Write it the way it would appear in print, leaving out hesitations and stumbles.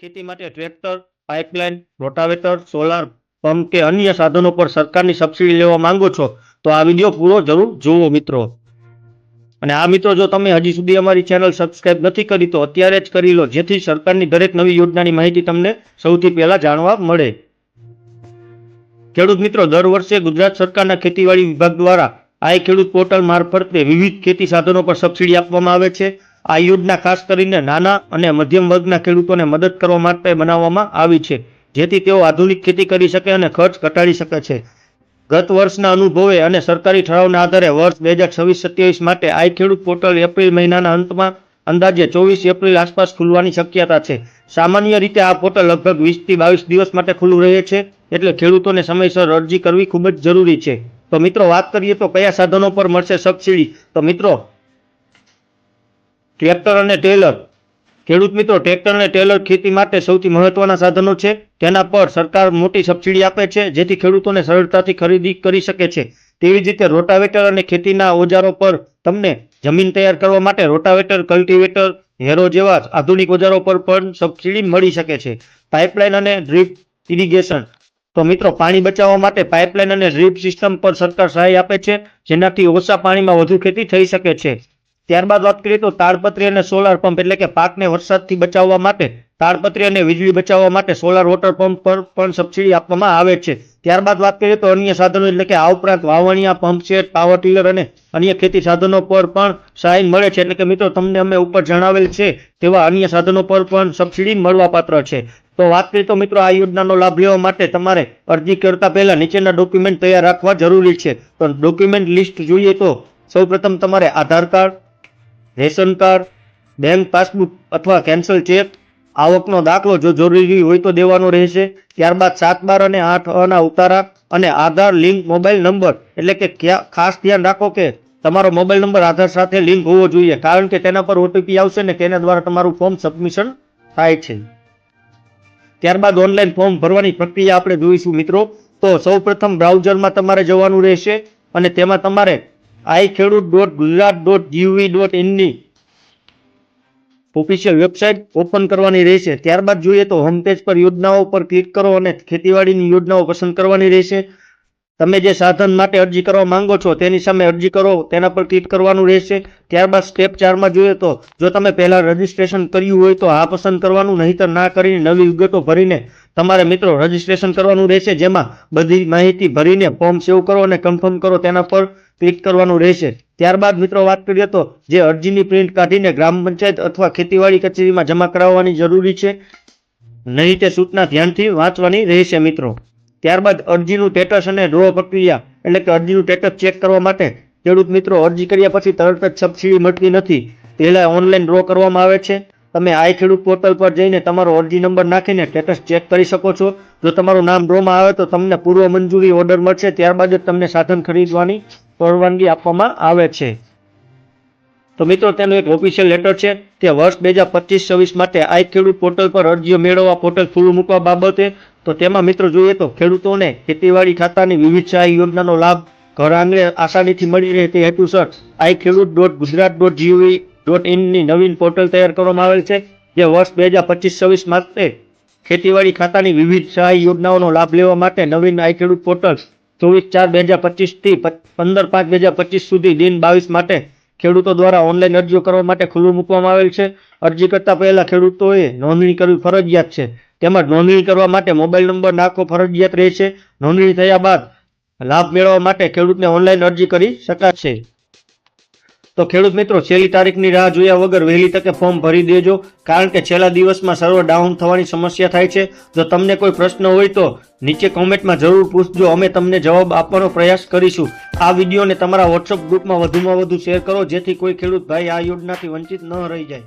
ખેતી માટે tractor, pipeline, rotavator, solar pump કે અન્ય સાધનો પર સરકારની સબસિડી લેવા માંગો છો તો આ વિડીયો પૂરો જરૂર જુઓ મિત્રો. અને આ મિત્રો જો તમે હજી સુધી અમારી ચેનલ સબસ્ક્રાઇબ નથી કરી તો અત્યારે જ કરી લો, જેથી સરકારની દરેક નવી યોજનાની માહિતી તમને સૌથી પહેલા જાણવા મળે. ખેડૂત મિત્રો, દર વર્ષે ગુજરાત સરકારના ખેતીવાડી વિભાગ દ્વારા આઈ ખેડૂત પોર્ટલ મારફતે વિવિધ ખેતી સાધનો પર સબસિડી આપવામાં આવે છે. આ યોજના ખાસ કરીને નાના અને મધ્યમ વર્ગના ખેડૂતોને મદદ કરવા માટે બનાવવામાં આવી છે, જેથી તેઓ આધુનિક ખેતી કરી શકે અને ખર્ચ ઘટાડી શકે છે. ગત વર્ષના અનુભવે અને સરકારી ઠરાવના આધારે વર્ષ 2026-27 માટે આઈ ખેડૂત પોર્ટલ એપ્રિલ મહિનાના અંતમાં અંદાજે 24 એપ્રિલ આસપાસ ખુલવાની શક્યતા છે. સામાન્ય રીતે આ પોર્ટલ લગભગ 20 થી 22 દિવસ માટે ખુલ્લું રહે છે, એટલે ખેડૂતોને સમયસર અરજી કરવી ખૂબ જ જરૂરી છે. તો મિત્રો, વાત કરીએ તો કયા સાધનો પર મળશે સબસિડી. તો મિત્રો, ટ્રેક્ટર અને ટેલર. ખેડૂત મિત્રો, ટ્રેક્ટર અને ટેલર ખેતી માટે સૌથી મહત્વના સાધનો છે. તેના પર સરકાર મોટી સબસિડી આપે છે, જેથી ખેડૂતોને સરળતાથી ખરીદી કરી શકે છે. તેવી જ રીતે રોટાવેટર અને ખેતીના ઓજારો પર તમને જમીન તૈયાર કરવા માટે રોટાવેટર, કલ્ટિવેટર, હેરો જેવા આધુનિક ઓજારો પર પણ સબસિડી મળી શકે છે. પાઇપલાઇન અને ડ્રીપ ઇરિગેશન. તો મિત્રો, પાણી બચાવવા માટે પાઇપલાઇન અને ડ્રીપ સિસ્ટમ પર સરકાર સહાય આપે છે, જેનાથી ઓછા પાણીમાં વધુ ખેતી થઈ શકે છે. ત્યારબાદ વાત કરીએ તો તાડપત્રી અને સોલાર પંપ, એટલે કે પાકને વરસાદથી બચાવવા માટે તાડપત્રી અને વીજળી બચાવવા માટે સોલાર વોટર પંપ પર પણ સબસિડી આપવામાં આવે છે. ત્યારબાદ વાત કરીએ તો અન્ય સાધનો, એટલે કે આ ઉપરાંત વાવણીયા, પંપ સેટ, પાવર ટીલર અને અન્ય ખેતી સાધનો પર પણ સહાય મળે છે. એટલે કે મિત્રો, તમને અમે ઉપર જણાવેલ છે તેવા અન્ય સાધનો પર પણ સબસિડી મળવાપાત્ર છે. તો વાત કરીએ તો મિત્રો, આ યોજનાનો લાભ લેવા માટે તમારે અરજી કરતા પહેલા નીચેના ડોક્યુમેન્ટ તૈયાર રાખવા જરૂરી છે. તો ડોક્યુમેન્ટ લિસ્ટ જોઈએ તો સૌપ્રથમ તમારે Aadhaar card, ration card, bank passbook અથવા કેન્સલ ચેક, આવકનો દાખલો જો જરૂરી હોય તો દેવાનો રહેશે. ત્યારબાદ 7/12 અને 8 ઉતારા અને આધાર લિંક મોબાઈલ નંબર, એટલે કે ખાસ ધ્યાન રાખો કે તમારો મોબાઈલ નંબર આધાર સાથે લિંક હોવો જોઈએ, કારણ કે તેના પર ઓટીપી આવશે ને તેના દ્વારા તમારું ફોર્મ સબમિશન થાય છે. ત્યારબાદ ઓનલાઈન ફોર્મ ભરવાની પ્રક્રિયા આપણે જોઈશું મિત્રો. તો સૌપ્રથમ બ્રાઉઝરમાં તમારે જવાનું રહેશે અને તેમાં તમારે iKhedoot.gujarat.gov.in ની ઓફિશિયલ વેબસાઇટ ઓપન કરવાની રહેશે. ત્યારબાદ જોઈએ તો હોમ પેજ પર યોજનાઓ પર ક્લિક કરો અને ખેતીવાડીની યોજનાઓ પસંદ કરવાની રહેશે. તમે જે સાધન માટે અરજી કરવા માંગો છો તેની સામે અરજી કરો તેના પર ક્લિક કરવાનું રહેશે. ત્યારબાદ સ્ટેપ 4માં જોઈએ તો જો તમે પહેલા રજીસ્ટ્રેશન કર્યું હોય તો હા પસંદ કરવાનું, નહીતર ના કરીને નવી વિગતો ભરીને તમારે મિત્રો રજીસ્ટ્રેશન કરવાનું રહેશે, જેમાં બધી માહિતી ભરીને ફોર્મ સેવ કરો અને કન્ફર્મ કરો તેના પર ક્લિક કરવાનું રહેશે. ત્યારબાદ મિત્રો વાત કરીએ તો જે અરજીની પ્રિન્ટ કાઢીને ગ્રામ પંચાયત અથવા ખેતીવાડી કચેરીમાં જમા કરાવવાની જરૂરી છે, નહીં તે સૂચના ધ્યાનથી વાંચવાની રહેશે મિત્રો. ત્યારબાદ અરજીનું સ્ટેટસ અને ડ્રો પ્રક્રિયા, એટલે કે અરજીનું સ્ટેટસ ચેક કરવા માટે ખેડૂત મિત્રો અરજી કર્યા પછી તરત જ સબસિડી મળતી નથી, પહેલા ઓનલાઈન ડ્રો કરવામાં આવે છે. તમે આઈ ખેડૂત પોર્ટલ પર જઈને તમારો અરજી નંબર નાખીને સ્ટેટસ ચેક કરી શકો છો. જો તમારું નામ ડ્રોમાં આવે તો તમને પૂર્વ મંજૂરી ઓર્ડર મળશે, ત્યારબાદ જ તમને સાધન ખરીદવાની પરવાનગી આપવામાં આવે છે. તો મિત્રો, તેનું એક ઓફિશિયલ લેટર છે, તે વર્ષ 2025-26 માટે આઈ ખેડૂત પોર્ટલ પર અરજીઓ મેળવવા પોર્ટલ ખુલ્લું મૂકવા બાબતે. તો તેમાં મિત્રો જોઈએ તો ખેડૂતોને ખેતીવાડી ખાતાની વિવિધ સહાય યોજનાનો લાભ ઘર આંગણે આસાનીથી મળી રહે તે હેતુસર iKhedoot.gujarat.gov.in ની નવીન પોર્ટલ તૈયાર કરવામાં આવેલ છે, જે વર્ષ 2025-26 માટે ખેતીવાડી ખાતાની વિવિધ સહાય યોજનાઓનો લાભ લેવા માટે નવીન આઈ ખેડૂત પોર્ટલ 24/4/2025 થી 15/5/2025 સુધી દિન 22 માટે ખેડૂતો દ્વારા ઓનલાઈન અરજીઓ કરવા માટે ખુલ્લું મૂકવામાં આવેલ છે. અરજી કરતા પહેલા ખેડૂતોએ નોંધણી કરવી ફરજિયાત છે, તેમજ નોંધણી કરવા માટે મોબાઈલ નંબર નાખવો ફરજિયાત રહેશે. નોંધણી થયા બાદ લાભ મેળવવા માટે ખેડૂતને ઓનલાઈન અરજી કરી શકાશે. તો ખેડૂત મિત્રો, છેલ્લી તારીખની રાહ જોયા વગર વહેલી તકે ફોર્મ ભરી દેજો, કારણ કે છેલ્લા દિવસમાં સર્વર ડાઉન થવાની સમસ્યા થાય છે. જો તમને કોઈ પ્રશ્ન હોય તો નીચે કોમેન્ટમાં જરૂર પૂછજો, અમે તમને જવાબ આપવાનો પ્રયાસ કરીશું. આ વિડીયોને તમારા વોટ્સઅપ ગ્રુપમાં વધુમાં વધુ શેર કરો, જેથી કોઈ ખેડૂત ભાઈ આ યોજનાથી વંચિત ન રહી જાય.